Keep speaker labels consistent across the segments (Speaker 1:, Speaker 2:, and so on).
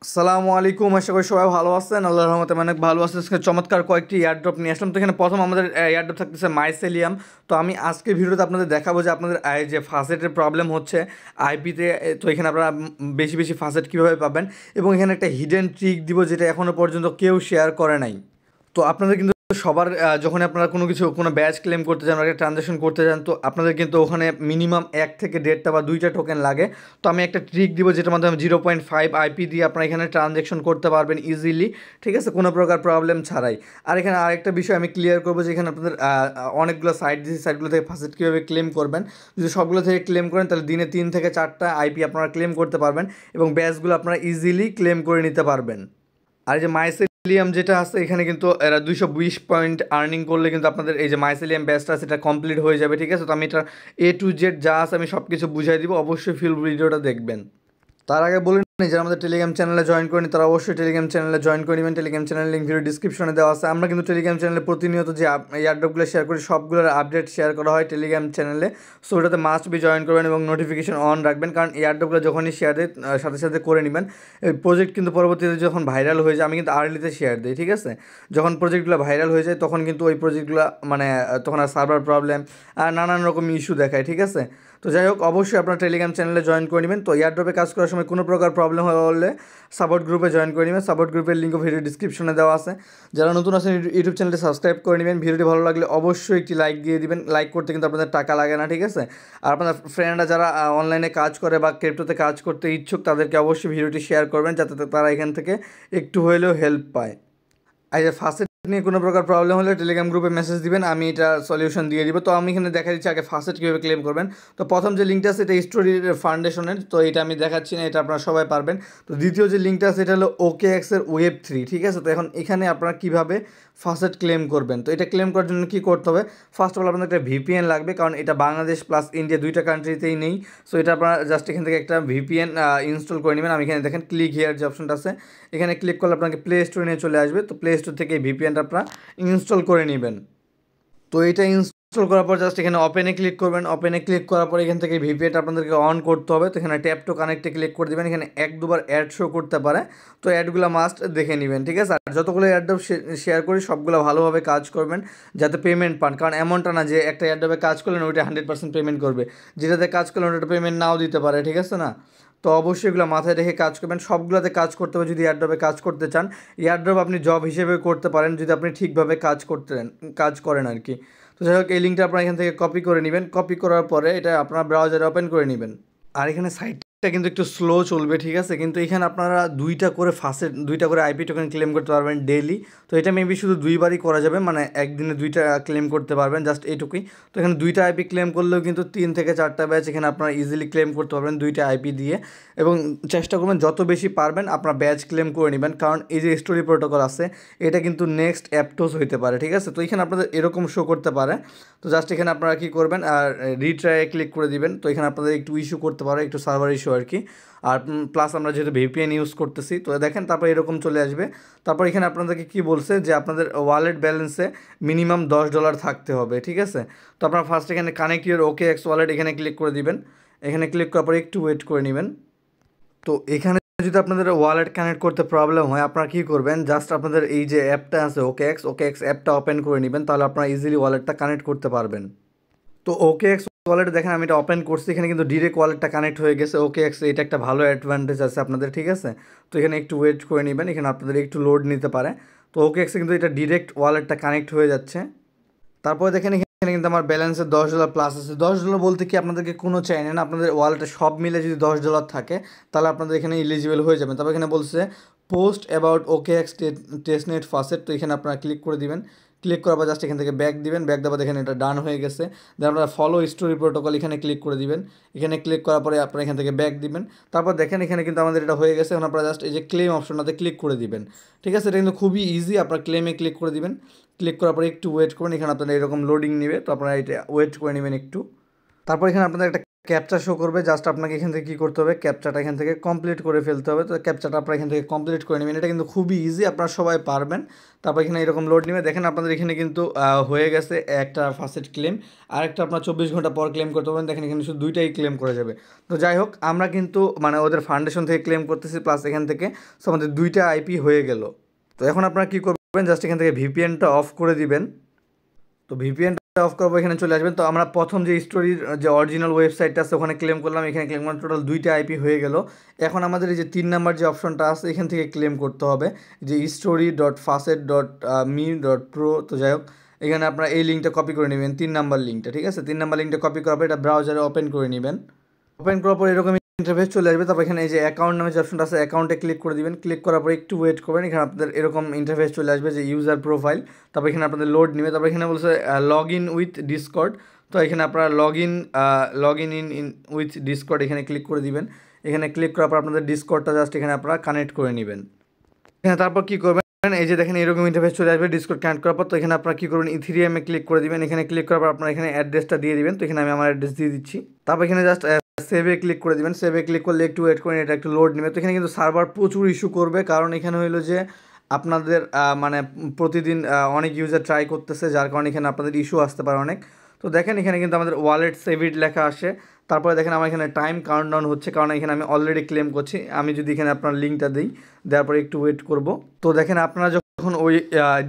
Speaker 1: আসসালামু আলাইকুম। আশা করি সবাই ভালো আছেন। আল্লাহর রহমতে আমি অনেক ভালো আছি। আজকে চমৎকার কয়েকটি এয়ারড্রপ নিয়ে আসলাম। তো এখানে প্রথম আমাদের এয়ারড্রপ থাকতেছে মাইসেলিয়াম। তো আমি আজকের ভিডিওতে আপনাদের দেখাবো যে আপনাদের যে ফাসেটের প্রবলেম হচ্ছে আইপিতে। তো এখানে আপনারা বেশি বেশি ফাসেট কীভাবে পাবেন, এবং এখানে একটা হিডেন ট্রিক দিব যেটা এখনও পর্যন্ত কেউ শেয়ার করে নাই। তো আপনাদের কিন্তু সবার যখন আপনারা কোনো ব্যাচ ক্লেম করতে চান বা একটা ট্রানজ্যাকশন করতে চান, তো আপনাদের কিন্তু ওখানে মিনিমাম 1 থেকে 1.5টা বা 2টা টোকেন লাগে। তো আমি একটা ট্রিক দিব যেটার মাধ্যমে 0.5 আইপি দিয়ে আপনারা এখানে ট্রানজ্যাকশন করতে পারবেন ইজিলি, ঠিক আছে, কোনো প্রকার প্রবলেম ছাড়াই। আর এখানে আরেকটা বিষয় আমি ক্লিয়ার করবো যে এখানে আপনাদের অনেকগুলো সাইট দিয়েছি, সাইটগুলো থেকে ফার্স্ট কীভাবে ক্লেম করবেন। যদি সবগুলো থেকে ক্লেম করেন তাহলে দিনে 3 থেকে 4টা আইপি আপনারা ক্লেম করতে পারবেন, এবং ব্যাচগুলো আপনারা ইজিলি ক্লেম করে নিতে পারবেন। আর এই যে মাইসেলিয়াম যেটা আছে, এখানে কিন্তু এরা 220 পয়েন্ট আর্নিং করলে কিন্তু আপনাদের এই যে মাইসেলিয়াম ব্যাচটা আছে এটা কমপ্লিট হয়ে যাবে, ঠিক আছে। তো আমি এটা A to Z যা আছে আমি সব কিছু বুঝাই দিব, অবশ্যই ফুল ভিডিওটা দেখবেন। তার আগে বলে নিই, যারা আমাদের টেলিগ্রাম চ্যানেলে জয়েন করেনি তারা অবশ্যই টেলিগ্রাম চ্যানেলে জয়েন করে নেবেন। টেলিগ্রাম চ্যানেলের লিঙ্ক ভিডিও ডিসক্রিপশনে দেওয়া আছে। আমরা কিন্তু টেলিগ্রাম চ্যানেলে প্রতিনিয়ত যে এয়ারড্রপগুলো শেয়ার করি সবগুলোর আপডেট শেয়ার করা হয় টেলিগ্রাম চ্যানেলে। সো ওটাতে মাস্ট বি জয়েন করবেন এবং নোটিফিকেশন অন রাখবেন, কারণ এয়ারড্রপগুলো যখনই শেয়ার দেয় সাথে সাথে করে নেবেন। এই প্রজেক্ট কিন্তু পরবর্তীতে যখন ভাইরাল হয়ে যায়, আমি কিন্তু আর্লিতে শেয়ার দিই, ঠিক আছে। যখন প্রজেক্টগুলো ভাইরাল হয়ে যায় তখন কিন্তু ওই প্রজেক্টগুলো মানে তখন আর সার্ভার প্রবলেম আর নানান রকম ইস্যু দেখায়, ঠিক আছে। তো যাই হোক, অবশ্যই আপনার টেলিগ্রাম চ্যানেলে জয়েন করে নেবেন। তো এয়ারড্রপে কাজ করার সময় কোনো প্রকার প্রবলেম হলে সাপোর্ট গ্রুপে জয়েন করে নেবেন। সাপোর্ট গ্রুপের লিঙ্কও ভিডিও ডিসক্রিপশনে দেওয়া আছে। যারা নতুন আছেন ইউটিউব চ্যানেলটি সাবস্ক্রাইব করে নেবেন। ভিডিওটি ভালো লাগলে অবশ্যই একটি লাইক দিয়ে দিবেন। লাইক করতে কিন্তু আপনাদের টাকা লাগে না, ঠিক আছে। আর আপনার ফ্রেন্ডরা যারা অনলাইনে কাজ করে বা ক্রিপ্টোতে কাজ করতে ইচ্ছুক তাদেরকে অবশ্যই ভিডিওটি শেয়ার করবেন, যাতে তারা এখান থেকে একটু হলেও হেল্প পায়। আর যে ফার্স্ট নিয়ে কোনো প্রকার প্রবলেম হলে টেলিগ্রাম গ্রুপে মেসেজ দিবেন, আমি এটা সলিউশন দিয়ে দিব। তো আমি এখানে দেখা দিচ্ছি আগে ফার্স্ট কীভাবে ক্লেম করবেন। তো প্রথম যে লিঙ্কটা আছে এটা স্টোরির ফাউন্ডেশনের, তো এটা আমি দেখাচ্ছি না, এটা আপনারা সবাই পারবেন। তো দ্বিতীয় যে লিঙ্কটা আছে এটা হলো OKX এর Web3, ঠিক আছে। তো এখন এখানে আপনারা কীভাবে ফার্স্ট ক্লেম করবেন, তো এটা ক্লেম করার জন্য কী করতে হবে, ফার্স্ট অফ অল আপনাদের একটা VPN লাগবে, কারণ এটা বাংলাদেশ প্লাস ইন্ডিয়া দুইটা কান্ট্রিতেই নেই। সো এটা আপনারা জাস্ট এখান থেকে একটা VPN ইনস্টল করে নেবেন। আমি এখানে দেখেন ক্লিক হিয়ার যে অপশনটা আছে, এখানে ক্লিক করলে আপনাকে প্লে স্টোরে নিয়ে চলে আসবে। তো প্লে স্টোর থেকে এই VPNটা আপনারা ইনস্টল করে নেবেন। তো এটা ইনস্টল করার পর জাস্ট এখানে ওপেনে ক্লিক করবেন। ওপেনে ক্লিক করার পর এখান থেকে VPNটা আপনাদেরকে অন করতে হবে। তো এখানে ট্যাপ টু কানেক্টে ক্লিক করে দেবেন। এখানে 1-2বার অ্যাড শো করতে পারে, তো অ্যাডগুলো মাস্ট দেখে নেবেন, ঠিক আছে। আর যতগুলো অ্যাডডপ শেয়ার করি সবগুলো ভালোভাবে কাজ করবেন যাতে পেমেন্ট পান, কারণ এমনটা না যে একটা অ্যাডডপে কাজ করলেন ওইটা 100% পেমেন্ট করবে, যেটাতে কাজ করলেন ওটা পেমেন্ট নাও দিতে পারে, ঠিক আছে না। তো অবশ্যই এগুলো মাথায় রেখে কাজ করবেন। সবগুলোতে কাজ করতে হবে যদি এয়ারড্রপে কাজ করতে চান। এয়ারড্রপ আপনি জব হিসেবে করতে পারেন যদি আপনি ঠিকভাবে কাজ করেন আর কি। তো যাই হোক, এই লিঙ্কটা আপনারা এখান থেকে কপি করে নেবেন। কপি করার পরে এটা আপনার ব্রাউজারে ওপেন করে নেবেন। আর এখানে সাইটটা কিন্তু একটু স্লো চলবে, ঠিক আছে, কিন্তু এখানে আপনারা 2টা করে আইপি টোকেন ক্লেম করতে পারবেন ডেইলি। তো এটা মেবি শুধু 2বারই করা যাবে, মানে একদিনে 2টা ক্লেম করতে পারবেন, জাস্ট এইটুকুই। তো এখানে 2টা আইপি ক্লেম করলেও কিন্তু 3 থেকে 4টা ব্যাচ এখানে আপনারা ইজিলি ক্লেম করতে পারবেন 2টা আইপি দিয়ে। এবং চেষ্টা করবেন যত বেশি পারবেন আপনার ব্যাচ ক্লেম করে নেবেন, কারণ এই যে স্টোরি প্রোটোকল আছে এটা কিন্তু নেক্সট অ্যাপটোস হইতে পারে, ঠিক আছে। তো এখানে আপনাদের এরকম শো করতে পারে। তো জাস্ট এখানে আপনারা কী করবেন, আর রিট্রাইয়ে ক্লিক করে দিবেন। তো এখানে আপনাদের একটু ইস্যু করতে পারে, একটু সার্ভার ইস্যু আর কি। আর প্লাস আমরা যেহেতু VPN ইউজ করতেছি, তো দেখেন তারপর এরকম চলে আসবে। তারপর এখানে আপনাদেরকে কী বলছে যে আপনাদের ওয়ালেট ব্যালেন্সে মিনিমাম $10 থাকতে হবে, ঠিক আছে। তো আপনারা ফার্স্ট এখানে কানেক্ট ইউর OKX ওয়ালেট এখানে ক্লিক করে দিবেন। এখানে ক্লিক করার পর একটু ওয়েট করে নেবেন। তো এখানে যদি আপনাদের ওয়ালেট কানেক্ট করতে প্রবলেম হয় আপনারা কী করবেন, জাস্ট আপনাদের এই যে অ্যাপটা আছে OKX অ্যাপটা ওপেন করে নেবেন, তাহলে আপনারা ইজিলি ওয়ালেটটা কানেক্ট করতে পারবেন। তো OKX ওয়ালেট দেখেন আমি এটা ওপেন করছি, এখানে কিন্তু ডিরেক্ট ওয়ালেটটা কানেক্ট হয়ে গেছে OKX। এটা একটা ভালো অ্যাডভান্টেজ আছে আপনাদের, ঠিক আছে। তো এখানে একটু ওয়েট করে নেবেন, এখানে আপনাদের একটু লোড নিতে পারে। তো OKX কিন্তু এটা ডিরেক্ট ওয়ালেটটা কানেক্ট হয়ে যাচ্ছে। তারপরে দেখেন এখানে কিন্তু আমার ব্যালেন্সে $10 প্লাস আছে। $10 বলতে কি আপনাদেরকে কোনো চাইনে না, আপনাদের ওয়ালেটে সব মিলে যদি $10 থাকে তাহলে আপনাদের এখানে এলিজিবল হয়ে যাবেন। তারপর এখানে বলছে পোস্ট অ্যাবাউট OKX টেস্টনেট ফাসেট, তো এখানে আপনারা ক্লিক করে দিবেন। ক্লিক করার পর জাস্ট এখান থেকে ব্যাক দিবেন। ব্যাক দেওয়ার দেখেন এটা ডান হয়ে গেছে। দেন আপনারা ফলো স্টোরি প্রোটোকল এখানে ক্লিক করে দিবেন। এখানে ক্লিক করার পরে আপনারা এখান থেকে ব্যাক দিবেন। তারপর দেখেন এখানে কিন্তু আমাদের এটা হয়ে গেছে। এখন আপনারা জাস্ট এই যে ক্লেম অপশনটাতে ক্লিক করে দিবেন, ঠিক আছে। এটা কিন্তু খুবই ইজি, আপনারা ক্লেমে ক্লিক করে দিবেন। ক্লিক করার পরে একটু ওয়েট করবেন, এখানে আপনারা এরকম লোডিং নেবে, তো আপনারা এটা ওয়েট করে নেবেন একটু। তারপর এখানে আপনাদের একটা ক্যাপচা শো করবে, জাস্ট আপনাকে এখান থেকে কী করতে হবে, ক্যাপচাটা এখান থেকে কমপ্লিট করে ফেলতে হবে। তো ক্যাপচাটা আপনারা এখান থেকে কমপ্লিট করে নেবেন, এটা কিন্তু খুবই ইজি, আপনারা সবাই পারবেন। তারপর এখানে এরকম লোড নেবে, দেখেন আপনাদের এখানে কিন্তু হয়ে গেছে একটা ফার্স্ট ক্লেম, আর একটা আপনার 24 ঘন্টা পর ক্লেম করতে পারবেন। দেখেন এখানে শুধু দুইটাই ক্লেম করে যাবে। তো যাই হোক, আমরা কিন্তু মানে ওদের ফাউন্ডেশন থেকে ক্লেম করতেছি, প্লাস এখান থেকে সো আমাদের দুইটা আইপি হয়ে গেল। তো এখন আপনারা কী করবেন, জাস্ট এখান থেকে ভিপিএনটা অফ করে দিবেন। তো ভিপিএনটা অফ করবো, এখানে চলে আসবেন। তো আমরা প্রথম যে স্টোরির যে অরিজিনাল ওয়েবসাইটটা আছে ওখানে ক্লেম করলাম, এখানে ক্লেম করলাম, টোটাল দুইটা আইপি হয়ে গেল। এখন আমাদের এই যে 3 নাম্বার যে অপশনটা আছে এখান থেকে ক্লেম করতে হবে, যে story.facet.me.pro। তো যাই হোক, এখানে আপনারা এই লিঙ্কটা কপি করে নেবেন, 3 নাম্বার লিঙ্কটা, ঠিক আছে। 3 নাম্বার লিঙ্কটা কপি করার পর এটা ব্রাউজারে ওপেন করে নেবেন। ওপেন করার পর এরকম ইন্টারফেস চলে আসবে। তারপর এখানে এই যে অ্যাকাউন্ট নামে যে অপশনটা আছে অ্যাকাউন্টে ক্লিক করে দিবেন। ক্লিক করার পর একটু ওয়েট করবেন, এখানে আপনাদের এরকম ইন্টারফেস চলে আসবে যে ইউজার প্রোফাইল। তারপর এখানে আপনাদের লোড নেবে। তারপর এখানে বলছে লগ ইন উইথ ডিসকর্ড। তো এখানে আপনারা লগ ইন উইথ ডিসকর্ড এখানে ক্লিক করে দিবেন। এখানে ক্লিক করার পর আপনাদের ডিসকর্ডটা জাস্ট এখানে আপনারা কানেক্ট করে নেবেন। এখানে তারপর কী করবেন, এই যে দেখেন এরকম ইন্টারফেস চলে আসবে ডিসকর্ড কানেক্ট করার পর। তো এখানে আপনারা কী করবেন, ইথেরিয়ামে ক্লিক করে দিবেন। এখানে ক্লিক করার পর আপনারা এখানে অ্যাড্রেসটা দিয়ে দিবেন। তো এখানে আমি আমার অ্যাড্রেস দিয়ে দিচ্ছি। তারপর এখানে জাস্ট সেভে ক্লিক করে দিবেন। সেভে ক্লিক করলে একটু ওয়েট করেন, এটা একটু লোড নেবে। তো এখানে কিন্তু সার্ভার প্রচুর ইস্যু করবে, কারণ এখানে হইলো যে আপনাদের মানে প্রতিদিন অনেক ইউজার ট্রাই করতেছে, যার কারণে এখানে আপনাদের ইস্যু আসতে পারে অনেক। তো দেখেন এখানে কিন্তু আমাদের ওয়ালেট সেভিড লেখা আসে। তারপরে দেখেন আমার এখানে টাইম কাউন্টডাউন হচ্ছে, কারণ এখানে আমি অলরেডি ক্লেম করছি। আমি যদি এখানে আপনার লিঙ্কটা দিই, দেওয়ার পরে একটু ওয়েট করব। তো দেখেন আপনারা যখন ওই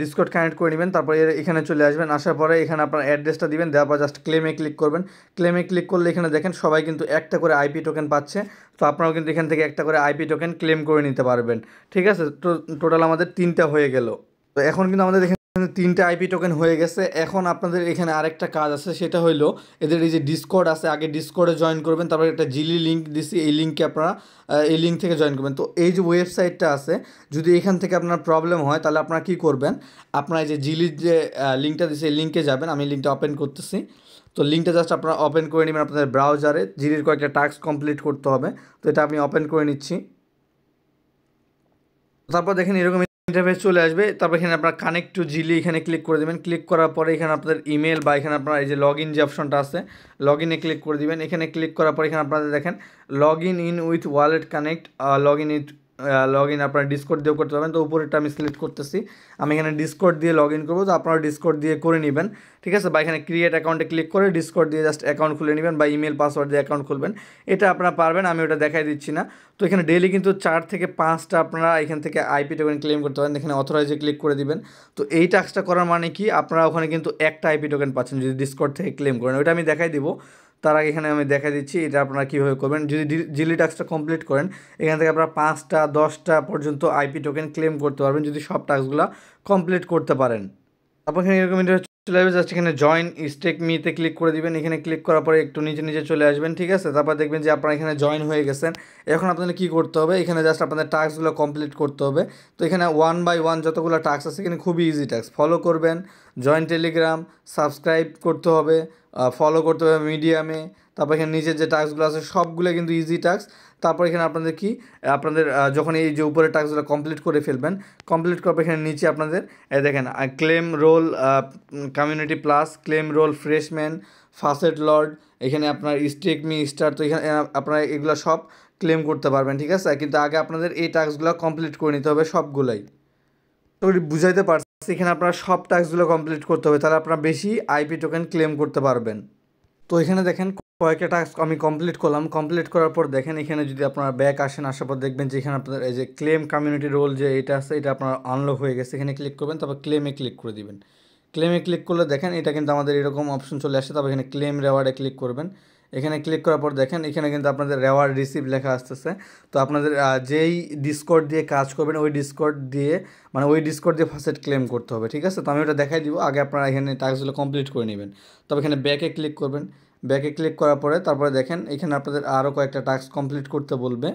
Speaker 1: ডিসকর্ড কানেক্ট করে নেবেন, তারপরে এখানে চলে আসবেন। আসার পরে এখানে আপনার অ্যাড্রেসটা দিবেন, দেওয়ার পর জাস্ট ক্লেমে ক্লিক করবেন। ক্লেমে ক্লিক করলে এখানে দেখেন সবাই কিন্তু একটা করে আইপি টোকেন পাচ্ছে। তো আপনারাও কিন্তু এখান থেকে একটা করে আইপি টোকেন ক্লেম করে নিতে পারবেন, ঠিক আছে। তো টোটাল আমাদের 3টা হয়ে গেল। তো এখন কিন্তু আমাদের এখানে 3টা আইপি টোকেন হয়ে গেছে। এখন আপনাদের এখানে আরেকটা কাজ আছে, সেটা হলো এদের এই যে ডিসকর্ড আছে, আগে ডিসকর্ডে জয়েন করবেন। তারপরে একটা জিলি লিঙ্ক দিছি, এই লিঙ্কে আপনারা এই লিঙ্ক থেকে জয়েন করবেন। তো এই যে ওয়েবসাইটটা আছে, যদি এখান থেকে আপনার প্রবলেম হয় তাহলে আপনারা কী করবেন, আপনারা এই যে জিলির যে লিঙ্কটা দিছে এই লিঙ্কে যাবেন। আমি লিঙ্কটা ওপেন করতেছি। তো লিঙ্কটা জাস্ট আপনারা ওপেন করে নেবেন আপনাদের ব্রাউজারে। জিলির কয়েকটা টাস্ক কমপ্লিট করতে হবে, তো এটা আমি ওপেন করে নিচ্ছি। তারপর দেখেন এরকম ইন্টারফেস চলে আসবে। তারপর এখানে আপনার কানেক্ট টু জিলি এখানে ক্লিক করে দেবেন। ক্লিক করার পরে এখানে আপনাদের ইমেল বা এখানে আপনার এই যে লগ ইন যে অপশনটা আছে লগ ইনে ক্লিক করে দিবেন। এখানে ক্লিক করার পর এখানে আপনাদের দেখেন log in with wallet connect, log in আপনারা ডিসকর্ড দিয়েও করতে পারবেন। তো উপরেরটা আমি সিলেক্ট করতেছি, আমি এখানে ডিসকর্ড দিয়ে লগ ইন করবো। তো আপনারা ডিসকর্ড দিয়ে করে নেবেন, ঠিক আছে। বা এখানে ক্রিয়েট অ্যাকাউন্টে ক্লিক করে ডিসকর্ড দিয়ে জাস্ট অ্যাকাউন্ট খুলে নেবেন, বা ইমেল পাসওয়ার্ড দিয়ে অ্যাকাউন্ট খুলবেন। এটা আপনারা পারবেন, আমি ওটা দেখাই দিচ্ছি না। তো এখানে ডেইলি কিন্তু 4 থেকে 5টা আপনারা এখান থেকে আইপি টোকেন ক্লেম করতে পারেন। এখানে অথরাইজে ক্লিক করে দিবেন। তো এই টাস্কটা করার মানে কি, আপনারা ওখানে কিন্তু একটা আইপি টোকেন পাচ্ছেন যদি ডিসকর্ড থেকে ক্লেম করেন। ওইটা আমি দেখাই দিব, তার আগে এখানে আমি দেখা দিচ্ছি এটা আপনারা কীভাবে করবেন। যদি জিলি টাস্কটা কমপ্লিট করেন, এখান থেকে আপনারা 5টা 10টা পর্যন্ত আইপি টোকেন ক্লেম করতে পারবেন যদি সব টাস্কগুলো কমপ্লিট করতে পারেন। তারপর এখানে এরকম চলে আসবে, জাস্ট এখানে জয়েন স্টেক মিতে ক্লিক করে দিবেন। এখানে ক্লিক করার পরে একটু নিচে নিচে চলে আসবেন, ঠিক আছে। তারপর দেখবেন যে আপনারা এখানে জয়েন হয়ে গেছেন। এখন আপনাদের কী করতে হবে, এখানে জাস্ট আপনাদের টাস্কগুলো কমপ্লিট করতে হবে। তো এখানে 1 বাই 1 যতগুলো টাস্ক আছে এখানে খুবই ইজি টাস্ক, ফলো করবেন, জয়েন টেলিগ্রাম, সাবস্ক্রাইব করতে হবে, ফলো করতে হবে মিডিয়ামে। তারপর এখানে নিচের যে টাস্কগুলো আছে সবগুলো কিন্তু ইজি টাস্ক। তারপর এখানে আপনাদের কি, আপনাদের যখন এই যে উপরের টাস্কগুলো কমপ্লিট করে ফেলবেন, কমপ্লিট করার পর এখানে নিচে আপনাদের দেখেন claim role community plus, claim role freshman, facet lord, এখানে আপনার স্টেক মি স্টার। তো এখানে আপনারা এগুলো সব ক্লেম করতে পারবেন, ঠিক আছে। কিন্তু আগে আপনাদের এই টাস্কগুলো কমপ্লিট করে নিতে হবে সবগুলাই। তো বুঝাইতে পারছি, এখানে আপনারা সব টাস্কগুলো কমপ্লিট করতে হবে, তাহলে আপনারা বেশি আইপি টোকেন ক্লেম করতে পারবেন। তো এখানে দেখেন কয়েকটা টাস্ক আমি কমপ্লিট করলাম। কমপ্লিট করার পর দেখেন এখানে যদি আপনারা ব্যাক আসেন, আসার পর দেখবেন যে এখানে আপনাদের এই যে ক্লেম কমিউনিটি রোল যে এটা আছে এটা আপনার আনলক হয়ে গেছে। এখানে ক্লিক করবেন, তারপর ক্লেমে ক্লিক করে দিবেন। ক্লেমে ক্লিক করলে দেখেন এটা কিন্তু আমাদের এরকম অপশন চলে আসে। তারপর এখানে ক্লেম রেওয়ার্ডে ক্লিক করবেন। এখানে ক্লিক করার পর দেখেন এখানে কিন্তু আপনাদের রেওয়ার্ড রিসিভ লেখা আসতেছে। তো আপনাদের যেই ডিসকর্ড দিয়ে কাজ করবেন ওই ডিসকর্ড দিয়ে ফার্স্ট ক্লেম করতে হবে, ঠিক আছে। তো আমি ওটা দেখাই দিব, আগে আপনারা এখানে টাস্কগুলো কমপ্লিট করে নেবেন। তবে এখানে ব্যাকে ক্লিক করবেন। ব্যাকে ক্লিক করার পরে তারপরে দেখেন এখানে আপনাদের আরও কয়েকটা টাস্ক কমপ্লিট করতে বলবে।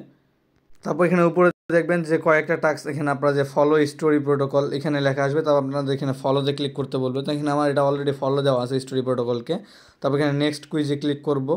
Speaker 1: তারপর এখানে উপরে দেখবেন যে কয়েকটা টাস্ক এখানে আপনারা যে ফলো স্টোরি প্রোটোকল এখানে লেখা আসবে। তারপর আপনাদের এখানে ফলোতে ক্লিক করতে বলবে। তো এখানে আমার এটা অলরেডি ফলো দেওয়া আছে স্টোরি প্রোটোকলকে। তারপর এখানে নেক্সট কুইজে ক্লিক করব।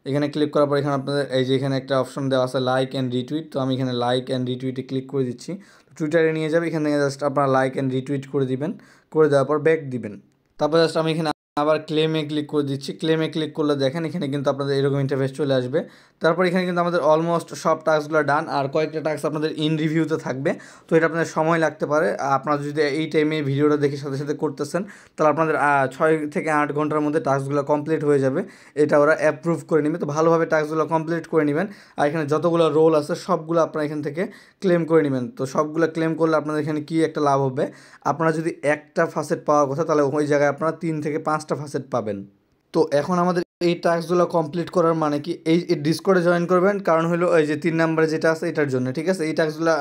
Speaker 1: এখানে ক্লিক করার পর এখানে আপনাদের এই যে এখানে একটা অপশন দেওয়া আছে লাইক অ্যান্ড রিটুইট। তো আমি এখানে লাইক অ্যান্ড রিটুইটে ক্লিক করে দিচ্ছি। টুইটারে নিয়ে যাবে, এখান থেকে জাস্ট আপনারা লাইক অ্যান্ড রিটুইট করে দিবেন। করে দেওয়ার পর ব্যাক দিবেন। তারপর জাস্ট আমি এখানে আবার ক্লেমে ক্লিক করে দিচ্ছি। ক্লেমে ক্লিক করলে দেখেন এখানে কিন্তু আপনাদের এরকম ইন্টারফেস চলে আসবে। তারপর এখানে কিন্তু আমাদের অলমোস্ট সব টাস্কগুলো ডান, আর কয়েকটা টাস্ক আপনাদের ইন রিভিউতে থাকবে। তো এটা আপনাদের সময় লাগতে পারে। আপনারা যদি এই টাইমে ভিডিওটা দেখে সাথে সাথে করতেছেন তাহলে আপনাদের 6 থেকে 8 ঘন্টার মধ্যে টাস্কগুলো কমপ্লিট হয়ে যাবে। এটা ওরা অ্যাপ্রুভ করে নেবে। তো ভালোভাবে টাস্কগুলো কমপ্লিট করে নেবেন। আর এখানে যতগুলো রোল আছে সবগুলো আপনারা এখান থেকে ক্লেম করে নেবেন। তো সবগুলো ক্লেম করলে আপনাদের এখানে কী একটা লাভ হবে, আপনারা যদি একটা ফাসেট পাওয়ার কথা তাহলে ওই জায়গায় আপনারা 3 থেকে 5টা ফাসেট পাবেন। তো এখন আমাদের এই টাস্কগুলো কমপ্লিট করার মানে কি, এই ডিসকর্ডে জয়েন করবেন, কারণ হলো এই যে 3 নাম্বারে যেটা আছে এটার জন্য, ঠিক আছে। এই টাস্কগুলো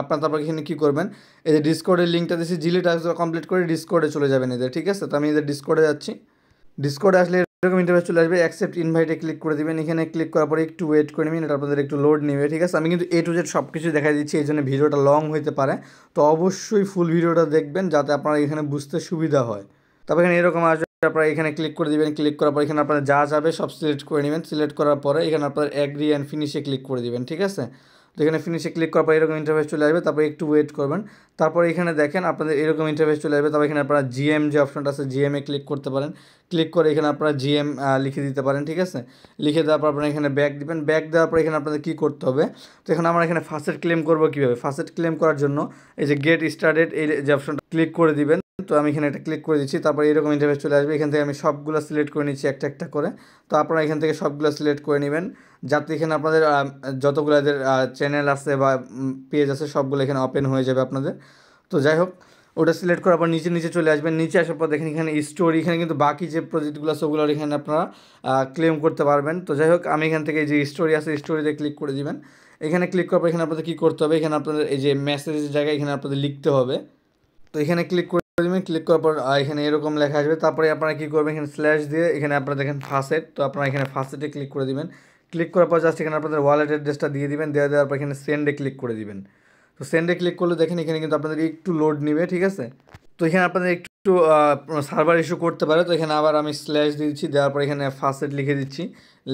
Speaker 1: আপনার তারপর এখানে কী করবেন, এই যে ডিসকর্ডের লিঙ্কটা দিয়েছি, জিলি টাস্কগুলো কমপ্লিট করে ডিসকর্ডে চলে যাবেন এদের, ঠিক আছে। তো আমি এদের ডিসকর্ডে যাচ্ছি। ডিসকর্ডে আসলে এরকম ইন্টারফেস চলে আসবে। অ্যাকসেপ্ট ইনভাইটে ক্লিক করে দিবেন। এখানে ক্লিক করার পরে একটু ওয়েট করে নেবেন, এটা আপনাদের একটু লোড নেবে, ঠিক আছে। আমি কিন্তু A to Z সব কিছু দেখাই দিচ্ছি, এই জন্য ভিডিওটা লং হতে পারে। তো অবশ্যই ফুল ভিডিওটা দেখবেন যাতে আপনারা এখানে বুঝতে সুবিধা হয়। তারপর এখানে এরকম আসবে, আপনারা এখানে ক্লিক করে দিবেন। ক্লিক করার পর এখানে আপনারা যা যাবে সব সিলেক্ট করে নেবেন। সিলেক্ট করার পরে এখানে আপনার অ্যাগ্রি অ্যান্ড ফিনিশে ক্লিক করে দিবেন, ঠিক আছে। তো এখানে ফিনিশে ক্লিক করার পর এরকম ইন্টারফেস চলে আসবে। তারপরে একটু ওয়েট করবেন। তারপরে এখানে দেখেন আপনাদের এরকম ইন্টারফেস চলে আসবে। তারপর এখানে আপনারা জিএম যে অপশনটা আছে জিএমে ক্লিক করতে পারেন। ক্লিক করে এখানে আপনারা জিএম লিখে দিতে পারেন, ঠিক আছে। লিখে দেওয়ার পর আপনারা এখানে ব্যাক দিবেন। ব্যাক দেওয়ার পর এখানে আপনাদের কী করতে হবে, তো এখন আমরা এখানে ফার্স্ট ক্লেম করবো কীভাবে। ফার্স্ট ক্লেম করার জন্য এই যে গেট স্টার্টেড এই যে অপশনটা ক্লিক করে দিবেন। তো আমি এখানে এটা ক্লিক করে দিচ্ছি। তারপর এরকম ইন্টারফেস চলে আসবে। এখান থেকে আমি সবগুলো সিলেক্ট করে নিচ্ছি একটা একটা করে। তো আপনারা এখান থেকে সবগুলো সিলেক্ট করে নেবেন, যাতে এখানে আপনাদের যতগুলো এদের চ্যানেল আছে বা পেজ আছে সবগুলো এখানে ওপেন হয়ে যাবে আপনাদের। তো যাই হোক, ওটা সিলেক্ট করার পর নিচে নিচে চলে আসবেন। নিচে আসার পর দেখেন এখানে স্টোরি, এখানে কিন্তু বাকি যে প্রজেক্টগুলো আছে ওগুলো এখানে আপনারা ক্লেম করতে পারবেন। তো যাই হোক, আমি এখান থেকে এই যে স্টোরি আছে স্টোরিতে ক্লিক করে দিবেন। এখানে ক্লিক করার পর এখানে আপনাদের কী করতে হবে, এখানে আপনাদের এই যে মেসেজের জায়গায় এখানে আপনাদের লিখতে হবে। তো এখানে ক্লিক করে দেবেন। ক্লিক করার পর এখানে এরকম লেখা আসবে। তারপরে আপনারা কী করবেন, এখানে স্ল্যাশ দিয়ে এখানে আপনারা দেখেন ফাসেট, তো আপনারা এখানে ফাসেটে ক্লিক করে দিবেন। ক্লিক করার পর জাস্ট এখানে আপনাদের ওয়ালেট অ্যাড্রেসটা দিয়ে দিবেন। দেওয়ার পর এখানে সেন্ডে ক্লিক করে দিবেন। তো সেন্ডে ক্লিক করলে দেখেন এখানে কিন্তু আপনাদের একটু লোড নেবে, ঠিক আছে। তো এখানে আপনাদের একটু সার্ভার ইস্যু করতে পারে। তো এখানে আবার আমি স্ল্যাশ দিচ্ছি, দেওয়ার পর এখানে ফাসেট লিখে দিচ্ছি।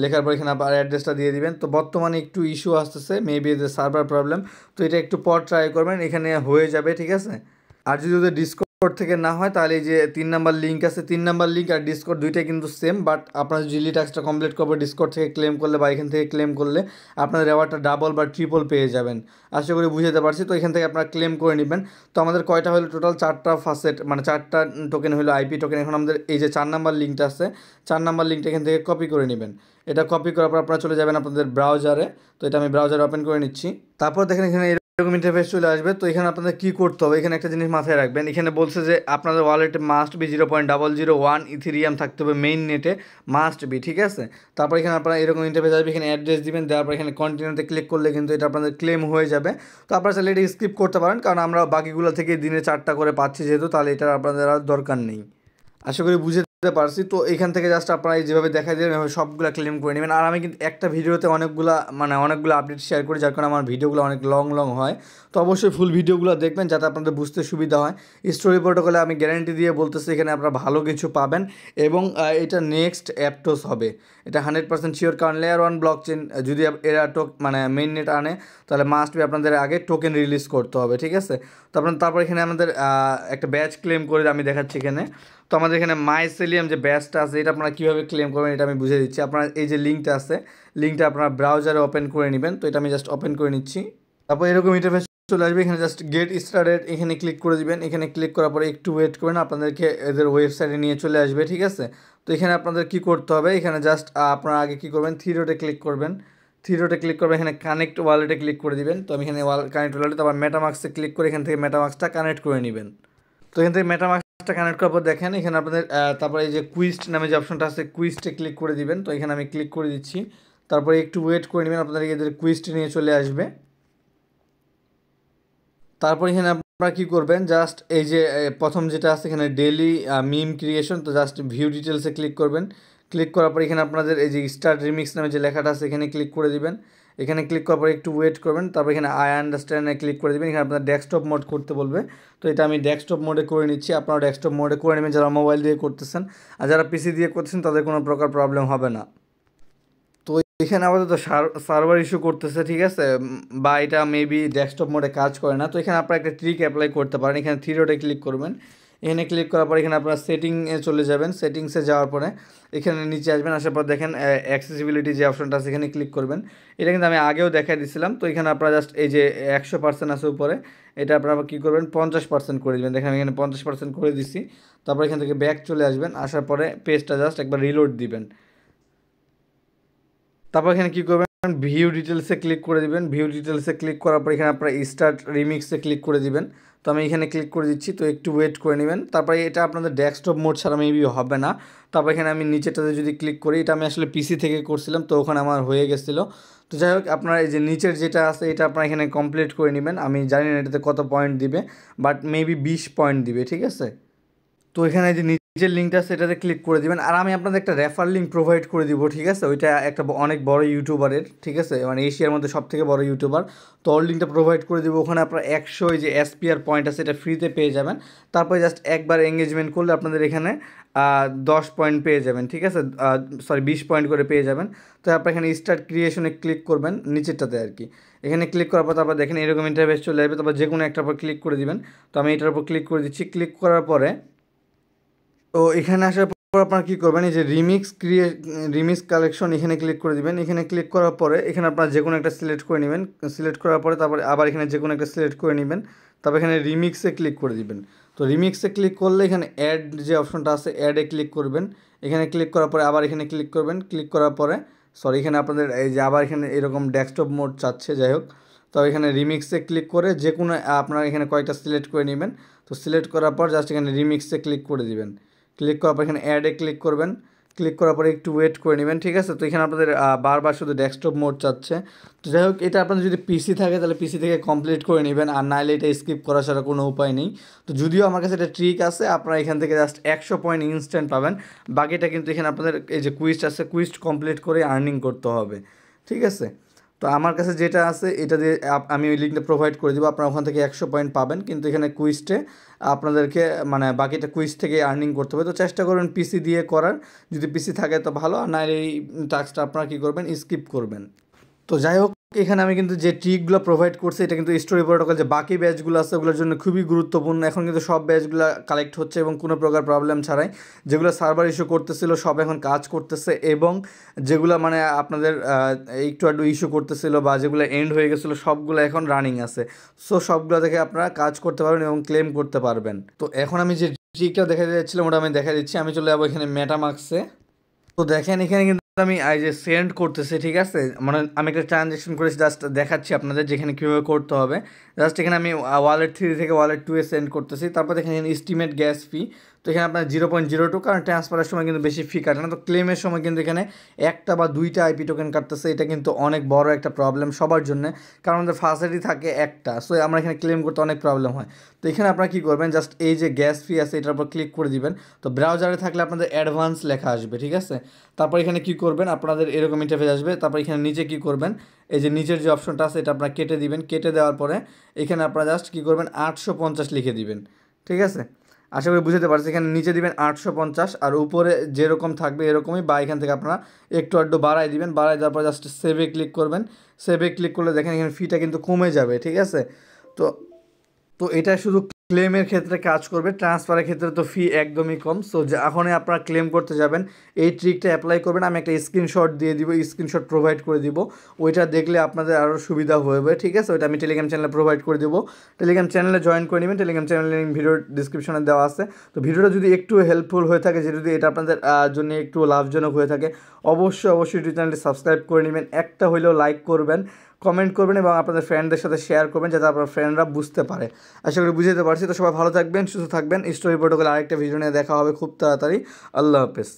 Speaker 1: লেখার পর এখানে আবার অ্যাড্রেসটা দিয়ে দিবেন। তো বর্তমানে একটু ইস্যু আসতেছে, মেবি যে সার্ভার প্রবলেম। তো এটা একটু পর ট্রাই করবেন, এখানে হয়ে যাবে, ঠিক আছে। আর যদি ওদের ডিসকর্ড থেকে না হয় তাহলে এই যে 3 নাম্বার লিঙ্ক আছে, 3 নাম্বার লিঙ্ক আর ডিসকর্ড দুইটাই কিন্তু সেম, বাট আপনার জিলি টাস্কটা কমপ্লিট করবে ডিসকর্ড থেকে ক্লেম করলে বা এখান থেকে ক্লেম করলে আপনাদের রেওয়ার্ডটা ডাবল বা ট্রিপল পেয়ে যাবেন। আশা করি বুঝাতে পারছি। তো এখান থেকে আপনারা ক্লেম করে নেবেন। তো আমাদের কয়টা হলো টোটাল 4টা ফাসেট, মানে 4টা টোকেন হলো আইপি টোকেন। এখন আমাদের এই যে 4 নাম্বার লিঙ্কটা আছে, 4 নাম্বার লিঙ্কটা এখান থেকে কপি করে নেবেন। এটা কপি করার পর আপনারা চলে যাবেন আপনাদের ব্রাউজারে। তো এটা আমি ব্রাউজারে ওপেন করে নিচ্ছি। তারপর দেখেন এখানে এরকম ইন্টারফেস চলে আসবে। তো এখানে আপনাদের কী করতে হবে, এখানে একটা জিনিস মাথায় রাখবেন। এখানে বলছে যে আপনাদের ওয়ালেটে মাস্ট বি 0.001 ইথেরিয়াম থাকতে হবে, মেইন নেটে মাস্ট বি, ঠিক আছে। তারপর এখানে আপনারা এরকম ইন্টারফেস আসবে, এখানে অ্যাড্রেস দিবেন। দেওয়ার পর এখানে কন্টিনিউতে ক্লিক করলে কিন্তু এটা আপনাদের ক্লেম হয়ে যাবে। তো আপনারা চাইলে এটা স্কিপ করতে পারেন, কারণ আমরা বাকিগুলো থেকে দিনে 4টা করে পাচ্ছি যেহেতু, তাহলে এটার আপনাদের আর দরকার নেই। আশা করি বুঝতে পারছি। তো এখান থেকে জাস্ট আপনারা যেভাবে দেখা দেবেন এভাবে সবগুলো ক্লেম করে নেবেন। আর আমি কিন্তু একটা ভিডিওতে অনেকগুলো আপডেট শেয়ার করি, যার কারণে আমার ভিডিওগুলো অনেক লং লং হয়। তো অবশ্যই ফুল ভিডিওগুলো দেখবেন যাতে আপনাদের বুঝতে সুবিধা হয়। স্টোরি প্রোটোকলে আমি গ্যারান্টি দিয়ে বলতেছি এখানে আপনারা ভালো কিছু পাবেন, এবং এটা নেক্সট অ্যাপটোস হবে, এটা 100% শিওর। কারণ লেয়ার 1 ব্লক চেন যদি এরা মানে মেইন নেট আনে তাহলে মাস্ট বি আপনাদের আগে টোকেন রিলিজ করতে হবে, ঠিক আছে। তারপর এখানে আমাদের একটা ব্যাচ ক্লেম করে আমি দেখাচ্ছি এখানে। তো আমাদের এখানে মাইসেলিয়াম যে ব্যাচটা আছে এটা আপনারা কীভাবে ক্লেম করবেন এটা আমি বুঝিয়ে দিচ্ছি। আপনারা এই যে লিঙ্কটা আছে, লিঙ্কটা আপনারা ব্রাউজারে ওপেন করে নেবেন। তো এটা আমি জাস্ট ওপেন করে নিচ্ছি। তারপর এরকম ইন্টারফেস চলে আসবে। এখানে জাস্ট গেট স্টার্টেড এখানে ক্লিক করে দিবেন। এখানে ক্লিক করার পরে একটু ওয়েট করবেন, আপনাদেরকে এদের ওয়েবসাইটে নিয়ে চলে আসবে, ঠিক আছে। তো এখানে আপনাদের কী করতে হবে, এখানে জাস্ট আপনারা আগে কী করবেন, থ্রি ডটে ক্লিক করবেন। থ্রি ডটে ক্লিক করবেন, এখানে কানেক্ট ওয়ালেটে ক্লিক করে দিবেন। তো আমি এখানে কানেক্ট ওয়ালেটে, তারপর মেটামাস্কে ক্লিক করে এখান থেকে মেটামাস্কটা কানেক্ট করে নেবেন। তো এখান থেকে মেটামাস্কটা কানেক্ট করার পর দেখেন এখানে আপনাদের তারপরে এই যে কুইস্ট নামে যে অপশনটা আছে কুইস্টে ক্লিক করে দিবেন। তো এখানে আমি ক্লিক করে দিচ্ছি। তারপরে একটু ওয়েট করে নেবেন, আপনাদের এদের কুইস্ট নিয়ে চলে আসবে। তারপর এখানে আপনারা কী করবেন, জাস্ট এই যে প্রথম যেটা আছে এখানে ডেইলি মিম ক্রিয়েশন, তো জাস্ট ভিউ ডিটেলসে ক্লিক করবেন। ক্লিক করার পর এখানে আপনাদের এই যে স্টার্ট রিমিক্স নামে যে লেখাটা আছে এখানে ক্লিক করে দিবেন। এখানে ক্লিক করার পর একটু ওয়েট করবেন। তারপর এখানে আই আন্ডারস্ট্যান্ডে ক্লিক করে দেবেন। এখানে আপনার ডেস্কটপ মোড করতে বলবে। তো এটা আমি ডেস্কটপ মোডে করে নিচ্ছি, আপনারা ডেস্কটপ মোডে করে নেবেন যারা মোবাইল দিয়ে করতেছেন। আর যারা পিসি দিয়ে করতেছেন তাদের কোনো প্রকার প্রবলেম হবে না। তো এখানে আপাতত সার্ভার ইস্যু করতেছে, ঠিক আছে, বা এটা মেবি ডেস্কটপ মোডে কাজ করে না। তো এখানে আপনারা একটা ট্রিক অ্যাপ্লাই করতে পারেন। এখানে থ্রি ডটে ক্লিক করবেন। এখানে ক্লিক করার পর এখানে আপনারা সেটিংয়ে চলে যাবেন। সেটিংসে যাওয়ার পরে এখানে নিচে আসবেন, আসার পর দেখেন অ্যাক্সেসিবিলিটি যে অপশনটা আছে এখানে ক্লিক করবেন। এটা কিন্তু আমি আগেও দেখাই দিয়েছিলাম। তো এখানে আপনারা জাস্ট এই যে 100% আছে উপরে, এটা আপনারা কী করবেন 50% করে দেবেন। দেখেন আমি এখানে 50% করে দিছি। তারপর এখান থেকে ব্যাক চলে আসবেন, আসার পরে পেজটা জাস্ট একবার রিলোড দিবেন। তারপর এখানে কী করবেন ভিউ ডিটেলসে ক্লিক করে দিবেন। ভিউ ডিটেলসে ক্লিক করার পর এখানে আপনারা স্টার্ট রিমিক্সে ক্লিক করে দিবেন। তো আমি এখানে ক্লিক করে দিচ্ছি, তো একটু ওয়েট করে নেবেন। তারপরে এটা আপনাদের ডেস্কটপ মোড ছাড়া মেবি হবে না। তারপর এখানে আমি নিচেটাতে যদি ক্লিক করি, এটা আমি আসলে পিসি থেকে করছিলাম, তো ওখানে আমার হয়ে গেছিলো। তো যাই হোক, আপনার এই যে নিচের যেটা আছে এটা আপনারা এখানে কমপ্লিট করে নেবেন। আমি জানি না এটাতে কত পয়েন্ট দিবে, বাট মেবি 20 পয়েন্ট দিবে, ঠিক আছে। তো এখানে যে নিচের লিঙ্কটা সেটাতে ক্লিক করে দিবেন। আর আমি আপনাদের একটা রেফার লিঙ্ক প্রোভাইড করে দিব, ঠিক আছে। ওইটা একটা অনেক বড় ইউটিউবারের, ঠিক আছে, মানে এশিয়ার মধ্যে সবথেকে বড় ইউটিউবার। তো ওর লিঙ্কটা প্রোভাইড করে দিব। ওখানে আপনার 100 যে এসপিআর পয়েন্ট আছে এটা ফ্রিতে পেয়ে যাবেন। তারপরে জাস্ট একবার এঙ্গেজমেন্ট করলে আপনাদের এখানে 10 পয়েন্ট পেয়ে যাবেন, ঠিক আছে। 20 পয়েন্ট করে পেয়ে যাবেন। তো আপনার এখানে স্টার্ট ক্রিয়েশনে ক্লিক করবেন, নিচেরটাতে আর কি। এখানে ক্লিক করার পর তারপর দেখেন এরকম ইন্টারফেস চলে আসবে। তারপর যে কোনো একটার উপর ক্লিক করে দিবেন। তো আমি এটার উপর ক্লিক করে দিচ্ছি। ক্লিক করার পরে তো এখানে আসার পর আপনারা কী করবেন, এই যে রিমিক্স কালেকশন এখানে ক্লিক করে দিবেন। এখানে ক্লিক করার পরে এখানে আপনারা যে কোনো একটা সিলেক্ট করে নেবেন। সিলেক্ট করার পরে তারপরে আবার এখানে যে কোনো একটা সিলেক্ট করে নেবেন। তারপর এখানে রিমিক্সে ক্লিক করে দিবেন। তো রিমিক্সে ক্লিক করলে এখানে অ্যাড যে অপশনটা আছে অ্যাডে ক্লিক করবেন। এখানে ক্লিক করার পরে আবার এখানে ক্লিক করবেন। ক্লিক করার পরে এখানে আপনাদের এই যে আবার এখানে এরকম ডেস্কটপ মোড চাচ্ছে, যাই হোক। তো এখানে রিমিক্সে ক্লিক করে যে কোনো আপনারা এখানে কয়েকটা সিলেক্ট করে নেবেন। তো সিলেক্ট করার পর জাস্ট এখানে রিমিক্সে ক্লিক করে দিবেন। ক্লিক করার পর এখানে অ্যাডে ক্লিক করবেন। ক্লিক করার পরে একটু ওয়েট করে নেবেন, ঠিক আছে। তো এখানে আপনাদের বারবার শুধু ডেস্কটপ মোড চাচ্ছে। তো যাই হোক, এটা আপনাদের যদি পিসি থাকে তাহলে পিসি থেকে কমপ্লিট করে নেবেন, আর নাইলে এটা স্কিপ করা ছাড়া কোনো উপায় নেই। তো যদিও আমার কাছে একটা ট্রিক আছে, আপনারা এখান থেকে জাস্ট 100 পয়েন্ট ইনস্ট্যান্ট পাবেন। বাকিটা কিন্তু এখানে আপনাদের এই যে কুইজ আছে, কুইজ কমপ্লিট করে আর্নিং করতে হবে, ঠিক আছে। তো আমার কাছে যেটা আছে এটা দিয়ে আমি ওই লিঙ্কটা প্রোভাইড করে দেবো। আপনারা ওখান থেকে 100 পয়েন্ট পাবেন, কিন্তু এখানে কুইজটে আপনাদেরকে মানে বাকিটা কুইজ থেকে আর্নিং করতে হবে। তো চেষ্টা করবেন পিসি দিয়ে করার, যদি পিসি থাকে তো ভালো, আর না এই টাস্কটা আপনারা কী করবেন স্কিপ করবেন। তো যাই হোক, এখানে আমি কিন্তু যে ট্রিকগুলো প্রোভাইড করছি এটা কিন্তু স্টোরি প্রোটোকল যে বাকি ব্যাচগুলো আছে ওগুলোর জন্য খুবই গুরুত্বপূর্ণ। এখন কিন্তু সব ব্যাচগুলো কালেক্ট হচ্ছে এবং কোনো প্রকার প্রবলেম ছাড়াই। যেগুলো সার্ভার ইস্যু করতেছিল সব এখন কাজ করতেছে, এবং যেগুলো মানে আপনাদের একটু আধটু ইস্যু করতেছিল বা যেগুলো এন্ড হয়ে গেছিলো সবগুলো এখন রানিং আছে। সো সবগুলো থেকে আপনারা কাজ করতে পারবেন এবং ক্লেম করতে পারবেন। তো এখন আমি যে ট্রিকটা দেখা যাচ্ছিলাম ওটা আমি দেখা দিচ্ছি। আমি চলে যাবো এখানে মেটামাস্কে। তো দেখেন এখানে কিন্তু আমি এই যে সেন্ড করতেছি, ঠিক আছে, মানে আমি একটা ট্রানজ্যাকশন করেছি, জাস্ট দেখাচ্ছি আপনাদের যেখানে কীভাবে করতে হবে। জাস্ট এখানে আমি ওয়ালেট 3 থেকে ওয়ালেট 2 সেন্ড করতেছি। তারপর দেখেন এস্টিমেট গ্যাস ফি, তো এখানে আপনার 0.02, কারণ ট্রান্সফারের সময় কিন্তু বেশি ফি কাটে না। তো ক্লেমের সময় কিন্তু এখানে একটা বা দুইটা আইপি টোকেন কাটতেছে, এটা কিন্তু অনেক বড় একটা প্রবলেম সবার জন্য, কারণ আমাদের ফার্স্টেরই থাকে একটা। সো আমরা এখানে ক্লেম করতে অনেক প্রবলেম হয়। তো এখানে আপনারা কী করবেন, জাস্ট এই যে গ্যাস ফি আছে এটার উপর ক্লিক করে দিবেন। তো ব্রাউজারে থাকলে আপনাদের অ্যাডভান্স লেখা আসবে, ঠিক আছে। তারপর এখানে কী করবেন, আপনাদের এরকম ইন্টারফেস আসবে। তারপর এখানে নিচে কী করবেন, এই যে নিচের যে অপশনটা আছে এটা আপনারা কেটে দিবেন। কেটে দেওয়ার পরে এখানে আপনারা জাস্ট কী করবেন 850 লিখে দিবেন, ঠিক আছে। আশা করি বুঝতে পারছি। এখানে নিচে দিবেন 850, আর উপরে যেরকম থাকবে এরকমই, বা এখান থেকে আপনারা একটু আধটু বাড়াই দিবেন। বাড়াই দেওয়ার পর জাস্ট সেভে ক্লিক করবেন। সেভে ক্লিক করলে দেখেন এখানে ফিটা কিন্তু কমে যাবে, ঠিক আছে। তো তো এটা শুধু ক্লেমের ক্ষেত্রে কাজ করবে, ট্রান্সফারের ক্ষেত্রে তো ফি একদমই কম। সো যখনই আপনারা ক্লেম করতে যাবেন এই ট্রিকটা অ্যাপ্লাই করবেন। আমি একটা স্ক্রিনশট দিয়ে দিব, স্ক্রিনশট প্রোভাইড করে দিব, ওইটা দেখলে আপনাদের আরও সুবিধা হবে, ঠিক আছে। ওইটা আমি টেলিগ্রাম চ্যানেলে প্রোভাইড করে দেবো। টেলিগ্রাম চ্যানেলে জয়েন করে নেবেন। টেলিগ্রাম চ্যানেলের লিঙ্ক ভিডিওর ডিসক্রিপশনে দেওয়া আছে। তো ভিডিওটা যদি একটু হেল্পফুল হয়ে থাকে, যদি এটা আপনাদের জন্য একটু লাভজনক হয়ে থাকে, অবশ্যই ইউটিউব চ্যানেলটি সাবস্ক্রাইব করে নেবেন। একটা হইলেও লাইক করবেন, কমেন্ট করবেন এবং আপনাদের ফ্রেন্ডদের সাথে শেয়ার করবেন, যাতে আপনার ফ্রেন্ডরা বুঝতে পারে। আশা করি বুঝতে পারছি। তো সবাই ভালো থাকবেন, সুস্থ থাকবেন। স্টোরি প্রোটোকল আরেকটা ভিডিও নিয়ে দেখা হবে খুব তাড়াতাড়ি। আল্লাহ হাফেজ।